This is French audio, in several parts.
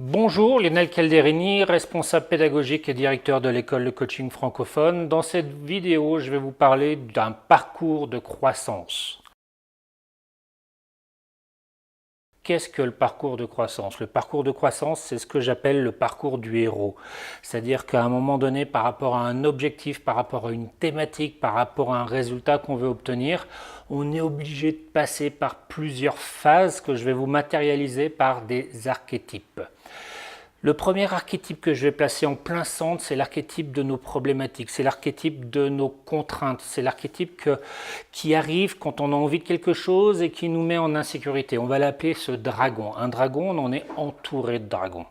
Bonjour, Lionel Calderini, responsable pédagogique et directeur de l'école de coaching francophone. Dans cette vidéo, je vais vous parler d'un parcours de croissance. Qu'est-ce que le parcours de croissance? Le parcours de croissance, c'est ce que j'appelle le parcours du héros. C'est-à-dire qu'à un moment donné, par rapport à un objectif, par rapport à une thématique, par rapport à un résultat qu'on veut obtenir, on est obligé de passer par plusieurs phases que je vais vous matérialiser par des archétypes. Le premier archétype que je vais placer en plein centre, c'est l'archétype de nos problématiques, c'est l'archétype de nos contraintes, c'est l'archétype qui arrive quand on a envie de quelque chose et qui nous met en insécurité. On va l'appeler ce dragon. Un dragon, on est entouré de dragons.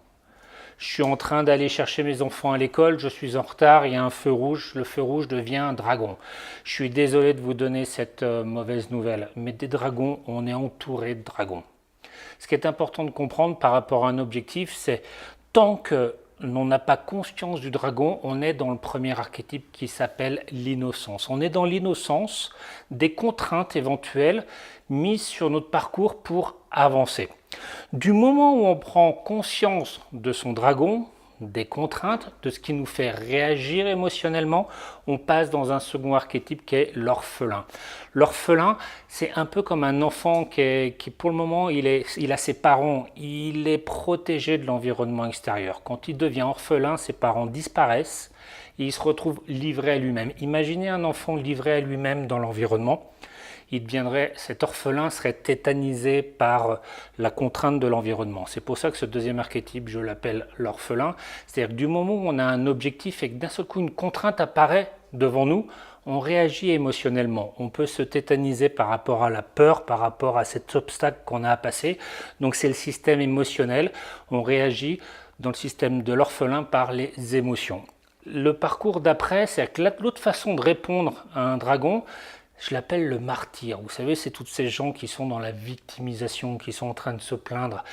Je suis en train d'aller chercher mes enfants à l'école, je suis en retard, il y a un feu rouge, le feu rouge devient un dragon. Je suis désolé de vous donner cette mauvaise nouvelle, mais des dragons, on est entouré de dragons. Ce qui est important de comprendre par rapport à un objectif, c'est tant que l'on n'a pas conscience du dragon, on est dans le premier archétype qui s'appelle l'innocence. On est dans l'innocence des contraintes éventuelles mises sur notre parcours pour avancer. Du moment où on prend conscience de son dragon, des contraintes, de ce qui nous fait réagir émotionnellement, on passe dans un second archétype qui est l'orphelin. L'orphelin, c'est un peu comme un enfant qui pour le moment, il a ses parents, il est protégé de l'environnement extérieur. Quand il devient orphelin, ses parents disparaissent et il se retrouve livré à lui-même. Imaginez un enfant livré à lui-même dans l'environnement. Cet orphelin serait tétanisé par la contrainte de l'environnement. C'est pour ça que ce deuxième archétype, je l'appelle l'orphelin. C'est-à-dire que du moment où on a un objectif et que d'un seul coup une contrainte apparaît devant nous, on réagit émotionnellement. On peut se tétaniser par rapport à la peur, par rapport à cet obstacle qu'on a à passer. Donc c'est le système émotionnel. On réagit dans le système de l'orphelin par les émotions. Le parcours d'après, c'est que l'autre façon de répondre à un dragon, je l'appelle le martyr. Vous savez, c'est toutes ces gens qui sont dans la victimisation, qui sont en train de se plaindre.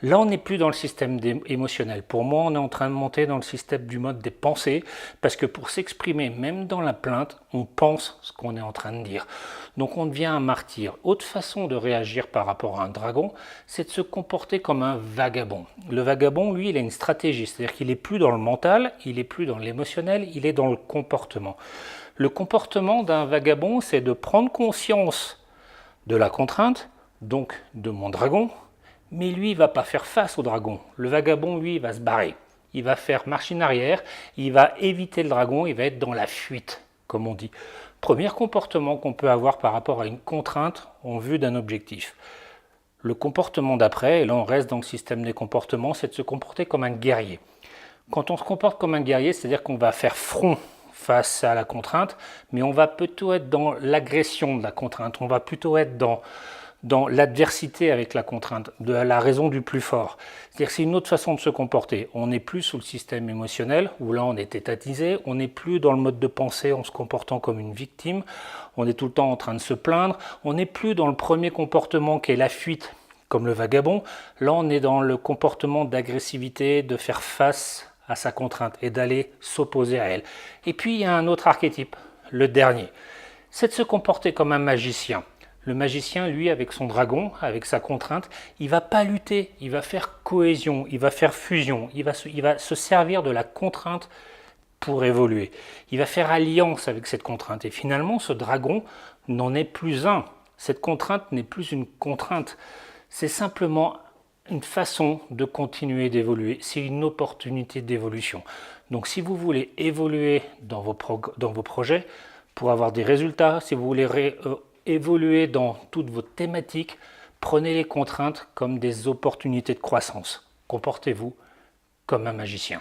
Là, on n'est plus dans le système émotionnel. Pour moi, on est en train de monter dans le système du mode des pensées, parce que pour s'exprimer, même dans la plainte, on pense ce qu'on est en train de dire. Donc, on devient un martyr. Autre façon de réagir par rapport à un dragon, c'est de se comporter comme un vagabond. Le vagabond, lui, il a une stratégie, c'est-à-dire qu'il n'est plus dans le mental, il n'est plus dans l'émotionnel, il est dans le comportement. Le comportement d'un vagabond, c'est de prendre conscience de la contrainte, donc de mon dragon, mais lui, il ne va pas faire face au dragon. Le vagabond, lui, il va se barrer. Il va faire machine arrière, il va éviter le dragon, il va être dans la fuite, comme on dit. Premier comportement qu'on peut avoir par rapport à une contrainte en vue d'un objectif. Le comportement d'après, et là on reste dans le système des comportements, c'est de se comporter comme un guerrier. Quand on se comporte comme un guerrier, c'est-à-dire qu'on va faire front face à la contrainte, mais on va plutôt être dans l'agression de la contrainte, on va plutôt être dans l'adversité avec la contrainte, de la raison du plus fort. C'est-à-dire que c'est une autre façon de se comporter. On n'est plus sous le système émotionnel, où là on est tétanisé, on n'est plus dans le mode de pensée en se comportant comme une victime, on est tout le temps en train de se plaindre, on n'est plus dans le premier comportement qui est la fuite, comme le vagabond. Là on est dans le comportement d'agressivité, de faire face à sa contrainte et d'aller s'opposer à elle. Et puis il y a un autre archétype, le dernier, c'est de se comporter comme un magicien. Le magicien, lui, avec son dragon, avec sa contrainte, il ne va pas lutter, il va faire cohésion, il va faire fusion, il va se servir de la contrainte pour évoluer. Il va faire alliance avec cette contrainte. Et finalement, ce dragon n'en est plus un. Cette contrainte n'est plus une contrainte. C'est simplement une façon de continuer d'évoluer, c'est une opportunité d'évolution. Donc si vous voulez évoluer dans vos projets, pour avoir des résultats, si vous voulez évoluer dans toutes vos thématiques, prenez les contraintes comme des opportunités de croissance. Comportez-vous comme un magicien.